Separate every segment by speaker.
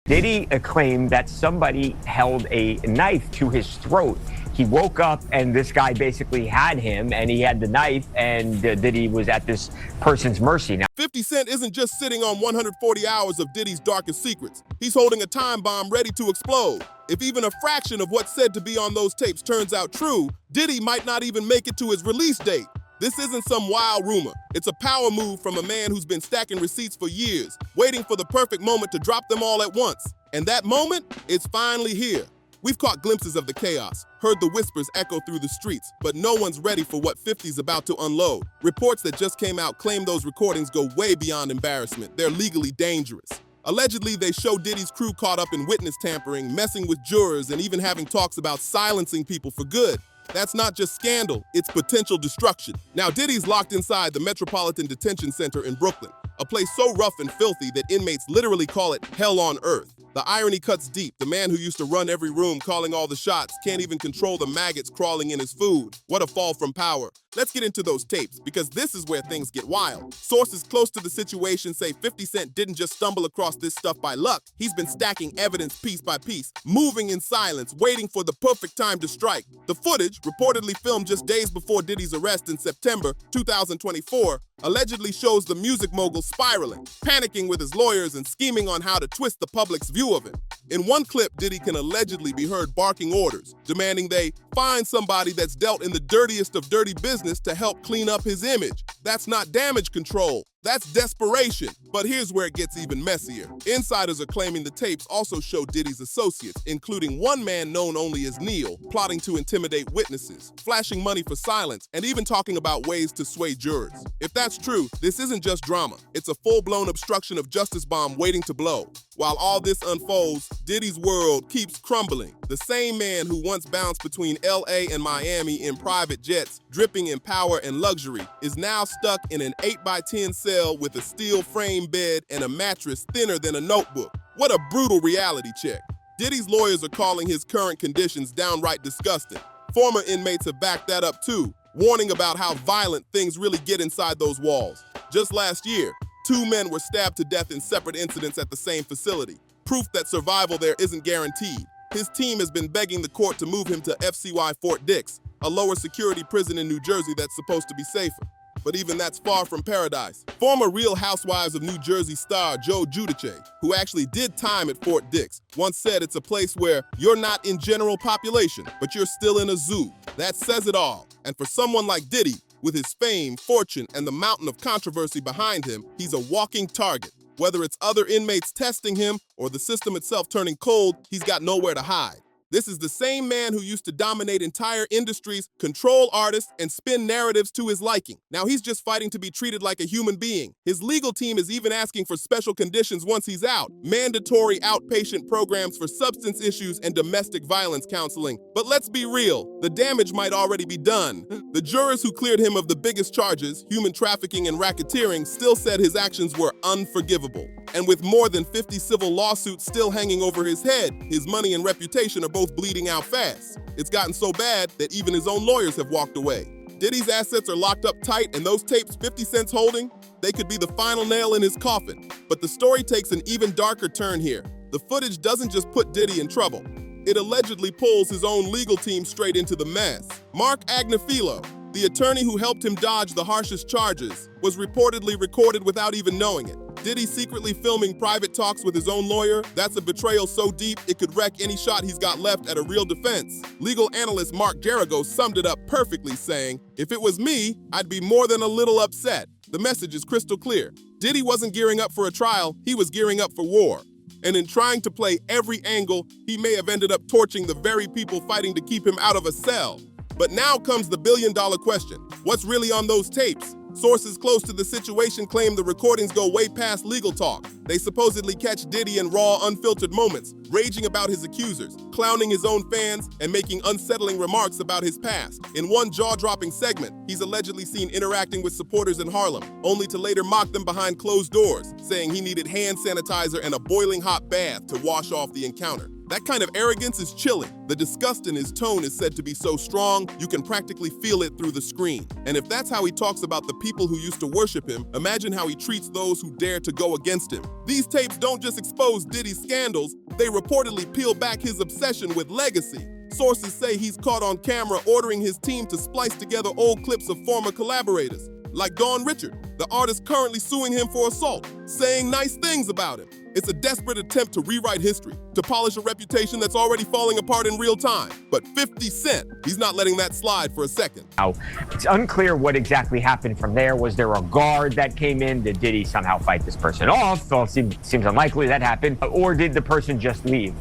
Speaker 1: Diddy claimed that somebody held a knife to his throat. He woke up and this guy basically had him and he had the knife, and Diddy was at this person's mercy. Now,
Speaker 2: 50 Cent isn't just sitting on 140 hours of Diddy's darkest secrets. He's holding a time bomb ready to explode. If even a fraction of what's said to be on those tapes turns out true, Diddy might not even make it to his release date. This isn't some wild rumor. It's a power move from a man who's been stacking receipts for years, waiting for the perfect moment to drop them all at once. And that moment, it's finally here. We've caught glimpses of the chaos, heard the whispers echo through the streets, but no one's ready for what 50's about to unload. Reports that just came out claim those recordings go way beyond embarrassment. They're legally dangerous. Allegedly, they show Diddy's crew caught up in witness tampering, messing with jurors, and even having talks about silencing people for good. That's not just scandal, it's potential destruction. Now, Diddy's locked inside the Metropolitan Detention Center in Brooklyn, a place so rough and filthy that inmates literally call it hell on earth. The irony cuts deep. The man who used to run every room, calling all the shots, can't even control the maggots crawling in his food. What a fall from power. Let's get into those tapes, because this is where things get wild. Sources close to the situation say 50 Cent didn't just stumble across this stuff by luck. He's been stacking evidence piece by piece, moving in silence, waiting for the perfect time to strike. The footage, reportedly filmed just days before Diddy's arrest in September 2024, allegedly shows the music mogul spiraling, panicking with his lawyers and scheming on how to twist the public's view of him. In one clip, Diddy can allegedly be heard barking orders, demanding they find somebody that's dealt in the dirtiest of dirty business to help clean up his image. That's not damage control. That's desperation. But here's where it gets even messier. Insiders are claiming the tapes also show Diddy's associates, including one man known only as Neil, plotting to intimidate witnesses, flashing money for silence, and even talking about ways to sway jurors. If that's true, this isn't just drama. It's a full-blown obstruction of justice bomb waiting to blow. While all this unfolds, Diddy's world keeps crumbling. The same man who once bounced between LA and Miami in private jets, dripping in power and luxury, is now stuck in an 8x10 cell with a steel frame bed and a mattress thinner than a notebook. What a brutal reality check. Diddy's lawyers are calling his current conditions downright disgusting. Former inmates have backed that up too, warning about how violent things really get inside those walls. Just last year, 2 men were stabbed to death in separate incidents at the same facility, proof that survival there isn't guaranteed. His team has been begging the court to move him to FCY Fort Dix, a lower security prison in New Jersey that's supposed to be safer. But even that's far from paradise. Former Real Housewives of New Jersey star Joe Giudice, who actually did time at Fort Dix, once said it's a place where you're not in general population, but you're still in a zoo. That says it all. And for someone like Diddy, with his fame, fortune, and the mountain of controversy behind him, he's a walking target. Whether it's other inmates testing him or the system itself turning cold, he's got nowhere to hide. This is the same man who used to dominate entire industries, control artists, and spin narratives to his liking. Now he's just fighting to be treated like a human being. His legal team is even asking for special conditions once he's out. Mandatory outpatient programs for substance issues and domestic violence counseling. But let's be real, the damage might already be done. The jurors who cleared him of the biggest charges, human trafficking and racketeering, still said his actions were unforgivable. And with more than 50 civil lawsuits still hanging over his head, his money and reputation are both bleeding out fast. It's gotten so bad that even his own lawyers have walked away. Diddy's assets are locked up tight, and those tapes 50 Cent's holding, they could be the final nail in his coffin. But the story takes an even darker turn here. The footage doesn't just put Diddy in trouble. It allegedly pulls his own legal team straight into the mess. Mark Agnifilo, the attorney who helped him dodge the harshest charges, was reportedly recorded without even knowing it. Diddy secretly filming private talks with his own lawyer? That's a betrayal so deep it could wreck any shot he's got left at a real defense. Legal analyst Mark Geragos summed it up perfectly, saying, "If it was me, I'd be more than a little upset." The message is crystal clear. Diddy wasn't gearing up for a trial, he was gearing up for war. And in trying to play every angle, he may have ended up torching the very people fighting to keep him out of a cell. But now comes the billion-dollar question. What's really on those tapes? Sources close to the situation claim the recordings go way past legal talk. They supposedly catch Diddy in raw, unfiltered moments, raging about his accusers, clowning his own fans, and making unsettling remarks about his past. In one jaw-dropping segment, he's allegedly seen interacting with supporters in Harlem, only to later mock them behind closed doors, saying he needed hand sanitizer and a boiling hot bath to wash off the encounter. That kind of arrogance is chilling. The disgust in his tone is said to be so strong, you can practically feel it through the screen. And if that's how he talks about the people who used to worship him, imagine how he treats those who dare to go against him. These tapes don't just expose Diddy's scandals, they reportedly peel back his obsession with legacy. Sources say he's caught on camera ordering his team to splice together old clips of former collaborators, like Dawn Richard, the artist currently suing him for assault, saying nice things about him. It's a desperate attempt to rewrite history, to polish a reputation that's already falling apart in real time. But 50 Cent, he's not letting that slide for a second.
Speaker 1: Now, it's unclear what exactly happened from there. Was there a guard that came in? Did Diddy somehow fight this person off? Well, it seems unlikely that happened. Or did the person just leave?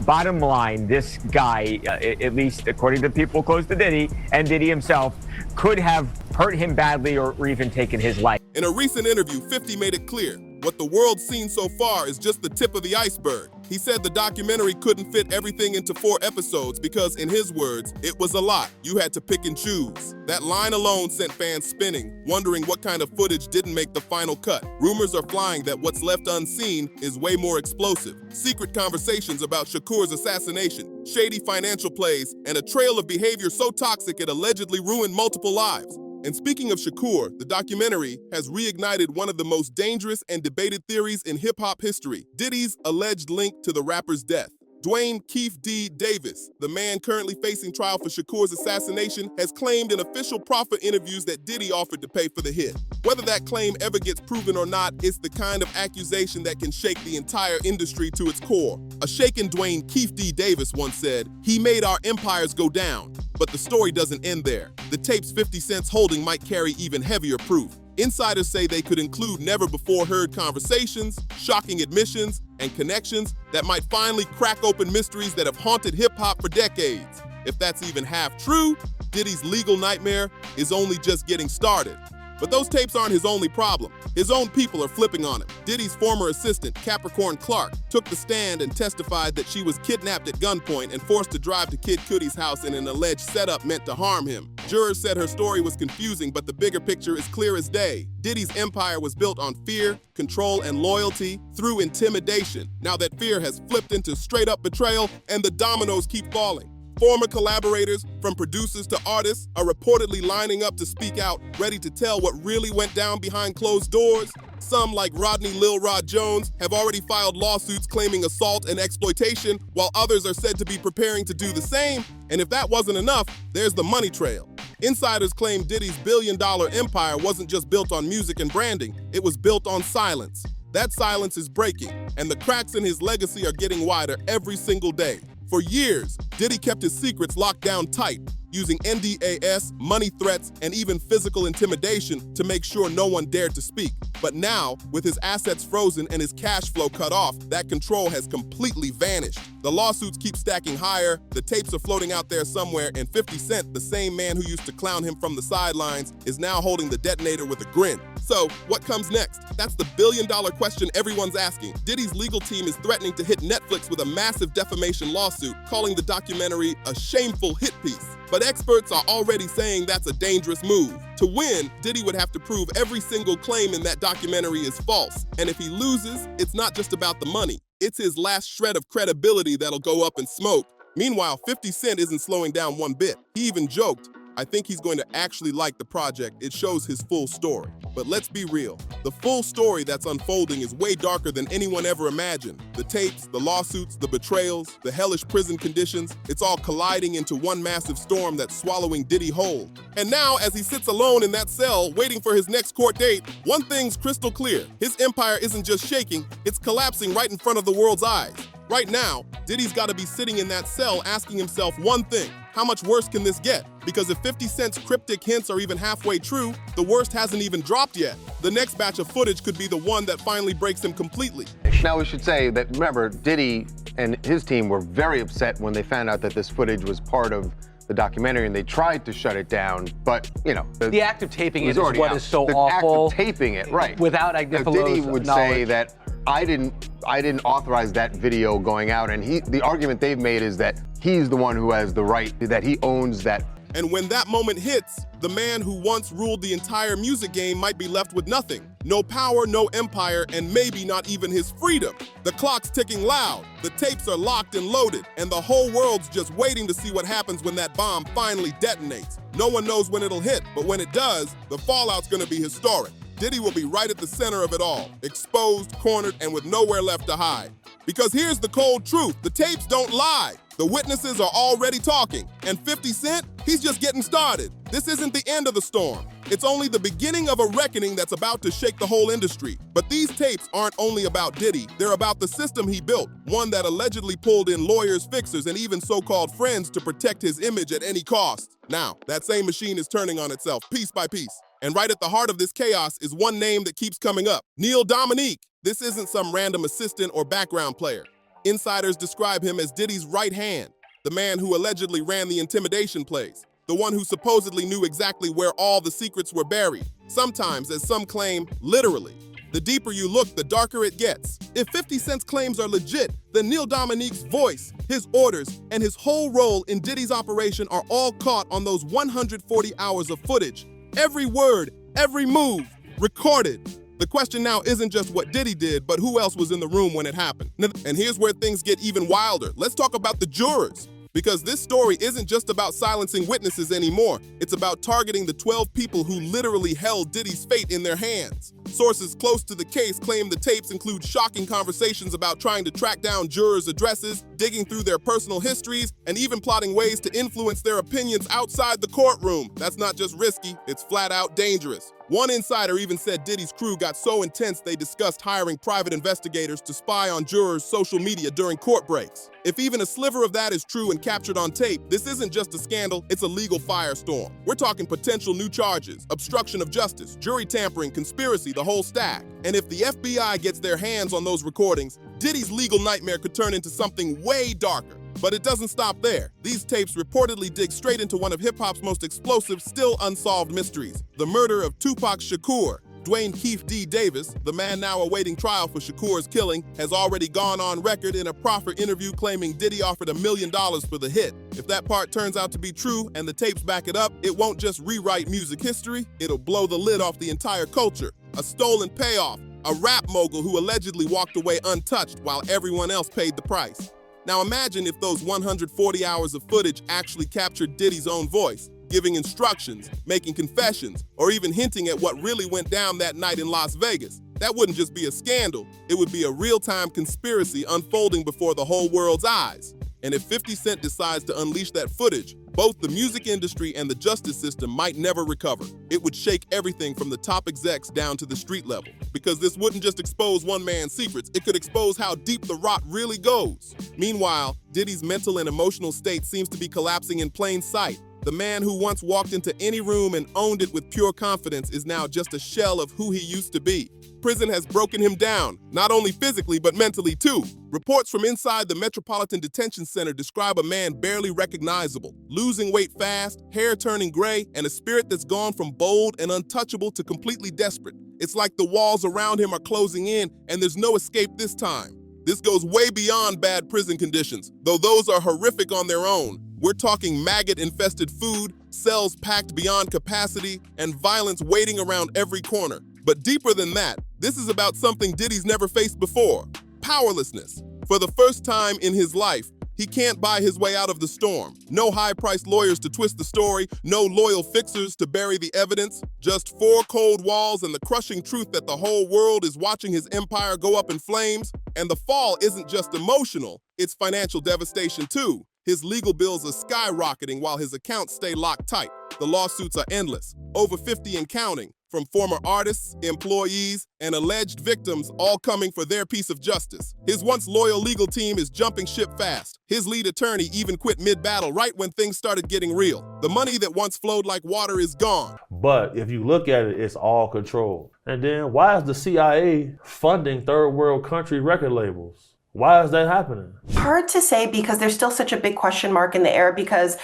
Speaker 1: Bottom line, this guy, at least according to people close to Diddy and Diddy himself, could have hurt him badly or even taken his life.
Speaker 2: In a recent interview, 50 made it clear, what the world's seen so far is just the tip of the iceberg. He said the documentary couldn't fit everything into 4 episodes because, in his words, it was a lot. You had to pick and choose. That line alone sent fans spinning, wondering what kind of footage didn't make the final cut. Rumors are flying that what's left unseen is way more explosive. Secret conversations about Shakur's assassination, shady financial plays, and a trail of behavior so toxic it allegedly ruined multiple lives. And speaking of Shakur, the documentary has reignited one of the most dangerous and debated theories in hip-hop history, Diddy's alleged link to the rapper's death. Dwayne Keefe D. Davis, the man currently facing trial for Shakur's assassination, has claimed in official proffer interviews that Diddy offered to pay for the hit. Whether that claim ever gets proven or not, it's the kind of accusation that can shake the entire industry to its core. A shaken Dwayne Keefe D. Davis once said, "He made our empires go down." But the story doesn't end there. The tapes 50 Cent's holding might carry even heavier proof. Insiders say they could include never-before-heard conversations, shocking admissions, and connections that might finally crack open mysteries that have haunted hip-hop for decades. If that's even half true, Diddy's legal nightmare is only just getting started. But those tapes aren't his only problem. His own people are flipping on him. Diddy's former assistant, Capricorn Clark, took the stand and testified that she was kidnapped at gunpoint and forced to drive to Kid Cudi's house in an alleged setup meant to harm him. Jurors said her story was confusing, but the bigger picture is clear as day. Diddy's empire was built on fear, control, and loyalty through intimidation. Now that fear has flipped into straight-up betrayal, and the dominoes keep falling. Former collaborators, from producers to artists, are reportedly lining up to speak out, ready to tell what really went down behind closed doors. Some, like Rodney Lil Rod Jones, have already filed lawsuits claiming assault and exploitation, while others are said to be preparing to do the same. And if that wasn't enough, there's the money trail. Insiders claim Diddy's billion-dollar empire wasn't just built on music and branding, it was built on silence. That silence is breaking, and the cracks in his legacy are getting wider every single day. For years, Diddy kept his secrets locked down tight, using NDAS, money threats, and even physical intimidation to make sure no one dared to speak. But now, with his assets frozen and his cash flow cut off, that control has completely vanished. The lawsuits keep stacking higher, the tapes are floating out there somewhere, and 50 Cent, the same man who used to clown him from the sidelines, is now holding the detonator with a grin. So, what comes next? That's the billion-dollar question everyone's asking. Diddy's legal team is threatening to hit Netflix with a massive defamation lawsuit, calling the documentary a shameful hit piece. But experts are already saying that's a dangerous move. To win, Diddy would have to prove every single claim in that documentary is false. And if he loses, it's not just about the money. It's his last shred of credibility that'll go up in smoke. Meanwhile, 50 Cent isn't slowing down one bit. He even joked, "I think he's going to actually like the project. It shows his full story." But let's be real. The full story that's unfolding is way darker than anyone ever imagined. The tapes, the lawsuits, the betrayals, the hellish prison conditions, it's all colliding into one massive storm that's swallowing Diddy whole. And now, as he sits alone in that cell, waiting for his next court date, one thing's crystal clear. His empire isn't just shaking, it's collapsing right in front of the world's eyes. Right now, Diddy's got to be sitting in that cell asking himself one thing: how much worse can this get? Because if 50 Cent's cryptic hints are even halfway true, the worst hasn't even dropped yet. The next batch of footage could be the one that finally breaks him completely.
Speaker 3: Now we should say that, remember, Diddy and his team were very upset when they found out that this footage was part of the documentary, and they tried to shut it down, but, you know.
Speaker 4: The act of taping it is
Speaker 3: what
Speaker 4: what is so
Speaker 3: the
Speaker 4: awful.
Speaker 3: The act of taping it, right.
Speaker 4: Without
Speaker 3: Diddy would say that, I didn't authorize that video going out, and the argument they've made is that he's the one who has the right, that he owns that.
Speaker 2: And when that moment hits, the man who once ruled the entire music game might be left with nothing. No power, no empire, and maybe not even his freedom. The clock's ticking loud, the tapes are locked and loaded, and the whole world's just waiting to see what happens when that bomb finally detonates. No one knows when it'll hit, but when it does, the fallout's gonna be historic. Diddy will be right at the center of it all, exposed, cornered, and with nowhere left to hide. Because here's the cold truth, the tapes don't lie. The witnesses are already talking, and 50 Cent, he's just getting started. This isn't the end of the storm. It's only the beginning of a reckoning that's about to shake the whole industry. But these tapes aren't only about Diddy, they're about the system he built, one that allegedly pulled in lawyers, fixers, and even so-called friends to protect his image at any cost. Now, that same machine is turning on itself, piece by piece. And right at the heart of this chaos is one name that keeps coming up, Neil Dominique. This isn't some random assistant or background player. Insiders describe him as Diddy's right hand, the man who allegedly ran the intimidation plays, the one who supposedly knew exactly where all the secrets were buried, sometimes, as some claim, literally. The deeper you look, the darker it gets. If 50 Cent's claims are legit, then Neil Dominique's voice, his orders, and his whole role in Diddy's operation are all caught on those 140 hours of footage. Every word, every move, recorded. The question now isn't just what Diddy did, but who else was in the room when it happened. And here's where things get even wilder. Let's talk about the jurors. Because this story isn't just about silencing witnesses anymore. It's about targeting the 12 people who literally held Diddy's fate in their hands. Sources close to the case claim the tapes include shocking conversations about trying to track down jurors' addresses, digging through their personal histories, and even plotting ways to influence their opinions outside the courtroom. That's not just risky, it's flat out dangerous. One insider even said Diddy's crew got so intense they discussed hiring private investigators to spy on jurors' social media during court breaks. If even a sliver of that is true and captured on tape, this isn't just a scandal, it's a legal firestorm. We're talking potential new charges, obstruction of justice, jury tampering, conspiracy, the whole stack. And if the FBI gets their hands on those recordings, Diddy's legal nightmare could turn into something way darker. But it doesn't stop there. These tapes reportedly dig straight into one of hip-hop's most explosive, still unsolved mysteries, the murder of Tupac Shakur. Dwayne Keefe D. Davis, the man now awaiting trial for Shakur's killing, has already gone on record in a proffer interview claiming Diddy offered $1 million for the hit. If that part turns out to be true and the tapes back it up, it won't just rewrite music history, it'll blow the lid off the entire culture. A stolen payoff, a rap mogul who allegedly walked away untouched while everyone else paid the price. Now imagine if those 140 hours of footage actually captured Diddy's own voice, giving instructions, making confessions, or even hinting at what really went down that night in Las Vegas. That wouldn't just be a scandal, it would be a real-time conspiracy unfolding before the whole world's eyes. And if 50 Cent decides to unleash that footage, both the music industry and the justice system might never recover. It would shake everything from the top execs down to the street level. Because this wouldn't just expose one man's secrets, it could expose how deep the rot really goes. Meanwhile, Diddy's mental and emotional state seems to be collapsing in plain sight. The man who once walked into any room and owned it with pure confidence is now just a shell of who he used to be. Prison has broken him down, not only physically but mentally too. Reports from inside the Metropolitan Detention Center describe a man barely recognizable, losing weight fast, hair turning gray, and a spirit that's gone from bold and untouchable to completely desperate. It's like the walls around him are closing in and there's no escape this time. This goes way beyond bad prison conditions, though those are horrific on their own. We're talking maggot-infested food, cells packed beyond capacity, and violence waiting around every corner. But deeper than that, this is about something Diddy's never faced before: powerlessness. For the first time in his life, he can't buy his way out of the storm. No high-priced lawyers to twist the story, no loyal fixers to bury the evidence, just four cold walls and the crushing truth that the whole world is watching his empire go up in flames. And the fall isn't just emotional, it's financial devastation too. His legal bills are skyrocketing while his accounts stay locked tight. The lawsuits are endless, over 50 and counting, from former artists, employees, and alleged victims, all coming for their piece of justice. His once loyal legal team is jumping ship fast. His lead attorney even quit mid-battle right when things started getting real. The money that once flowed like water is gone.
Speaker 4: But if you look at it, it's all controlled. And then why is the CIA funding third world country record labels? Why is that happening?
Speaker 5: Hard to say because there's still such a big question mark in the air because,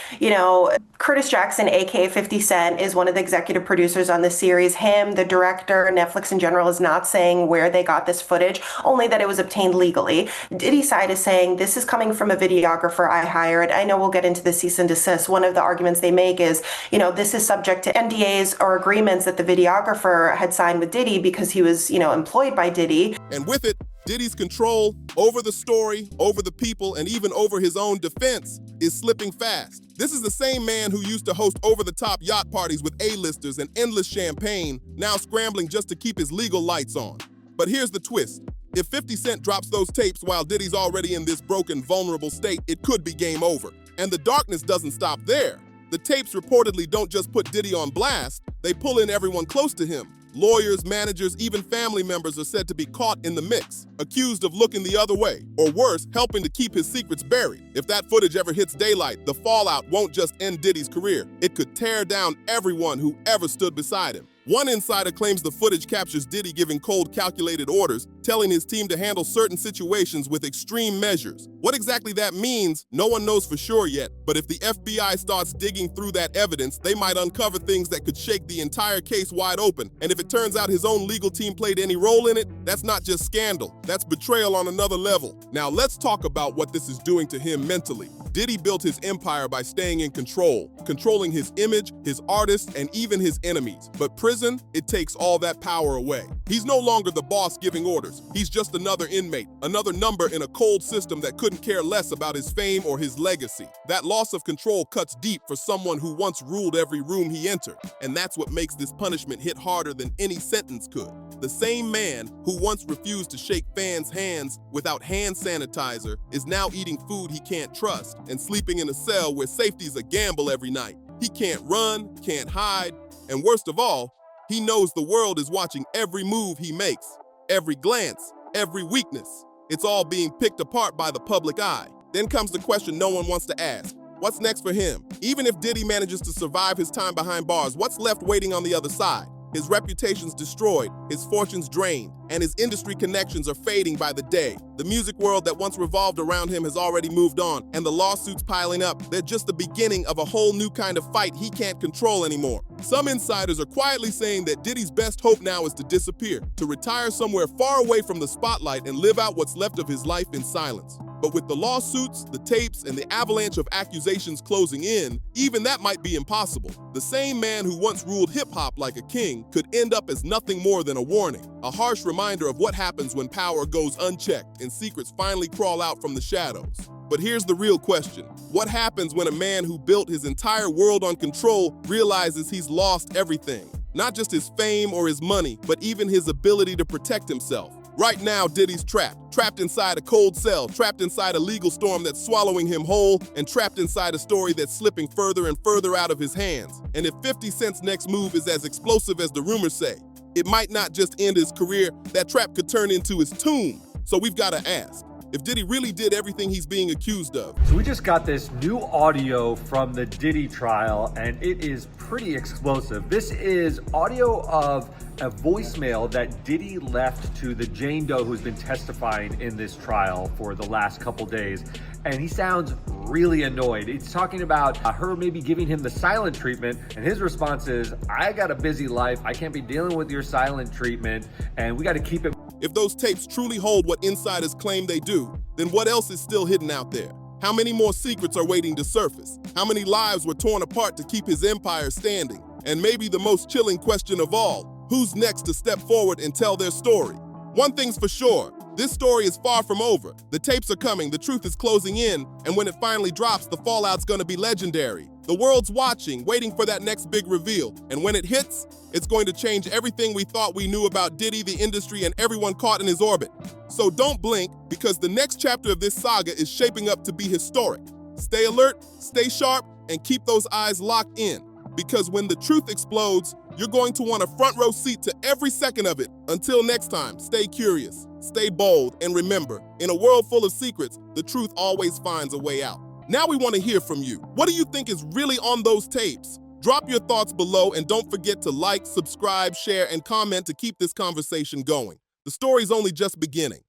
Speaker 5: Curtis Jackson, aka 50 Cent, is one of the executive producers on the series. Him, the director, Netflix in general is not saying where they got this footage, only that it was obtained legally. Diddy's side is saying this is coming from a videographer I hired. I know we'll get into the cease and desist. One of the arguments they make is, this is subject to NDAs or agreements that the videographer had signed with Diddy because he was, employed by Diddy.
Speaker 2: And with it, Diddy's control over the story, over the people, and even over his own defense is slipping fast. This is the same man who used to host over-the-top yacht parties with A-listers and endless champagne, now scrambling just to keep his legal lights on. But here's the twist. If 50 Cent drops those tapes while Diddy's already in this broken, vulnerable state, it could be game over. And the darkness doesn't stop there. The tapes reportedly don't just put Diddy on blast, they pull in everyone close to him. Lawyers, managers, even family members are said to be caught in the mix, accused of looking the other way, or worse, helping to keep his secrets buried. If that footage ever hits daylight, the fallout won't just end Diddy's career. It could tear down everyone who ever stood beside him. One insider claims the footage captures Diddy giving cold, calculated orders, telling his team to handle certain situations with extreme measures. What exactly that means, no one knows for sure yet, but if the FBI starts digging through that evidence, they might uncover things that could shake the entire case wide open. And if it turns out his own legal team played any role in it, that's not just scandal, that's betrayal on another level. Now let's talk about what this is doing to him mentally. Diddy built his empire by staying in control, controlling his image, his artists, and even his enemies. But prison, it takes all that power away. He's no longer the boss giving orders. He's just another inmate, another number in a cold system that couldn't care less about his fame or his legacy. That loss of control cuts deep for someone who once ruled every room he entered. And that's what makes this punishment hit harder than any sentence could. The same man who once refused to shake fans' hands without hand sanitizer is now eating food he can't trust and sleeping in a cell where safety's a gamble every night. He can't run, can't hide, and worst of all, he knows the world is watching every move he makes, every glance, every weakness. It's all being picked apart by the public eye. Then comes the question no one wants to ask. What's next for him? Even if Diddy manages to survive his time behind bars, what's left waiting on the other side? His reputation's destroyed, his fortune's drained, and his industry connections are fading by the day. The music world that once revolved around him has already moved on, and the lawsuits piling up, they're just the beginning of a whole new kind of fight he can't control anymore. Some insiders are quietly saying that Diddy's best hope now is to disappear, to retire somewhere far away from the spotlight and live out what's left of his life in silence. But with the lawsuits, the tapes, and the avalanche of accusations closing in, even that might be impossible. The same man who once ruled hip-hop like a king could end up as nothing more than a warning, a harsh reminder of what happens when power goes unchecked and secrets finally crawl out from the shadows. But here's the real question. What happens when a man who built his entire world on control realizes he's lost everything? Not just his fame or his money, but even his ability to protect himself. Right now, Diddy's trapped inside a cold cell, trapped inside a legal storm that's swallowing him whole, and trapped inside a story that's slipping further and further out of his hands. And if 50 Cent's next move is as explosive as the rumors say, it might not just end his career, that trap could turn into his tomb. So we've got to ask, if Diddy really did everything he's being accused of.
Speaker 6: So we just got this new audio from the Diddy trial, and it is pretty explosive. This is audio of a voicemail that Diddy left to the Jane Doe who's been testifying in this trial for the last couple days. And he sounds really annoyed. He's talking about her maybe giving him the silent treatment, and his response is, I got a busy life, I can't be dealing with your silent treatment, and we got to keep it.
Speaker 2: If those tapes truly hold what insiders claim they do, then what else is still hidden out there? How many more secrets are waiting to surface? How many lives were torn apart to keep his empire standing? And maybe the most chilling question of all, who's next to step forward and tell their story? One thing's for sure, this story is far from over. The tapes are coming, the truth is closing in, and when it finally drops, the fallout's gonna be legendary. The world's watching, waiting for that next big reveal, and when it hits, it's going to change everything we thought we knew about Diddy, the industry, and everyone caught in his orbit. So don't blink, because the next chapter of this saga is shaping up to be historic. Stay alert, stay sharp, and keep those eyes locked in, because when the truth explodes, you're going to want a front row seat to every second of it. Until next time, stay curious, stay bold, and remember, in a world full of secrets, the truth always finds a way out. Now we want to hear from you. What do you think is really on those tapes? Drop your thoughts below, and don't forget to like, subscribe, share, and comment to keep this conversation going. The story's only just beginning.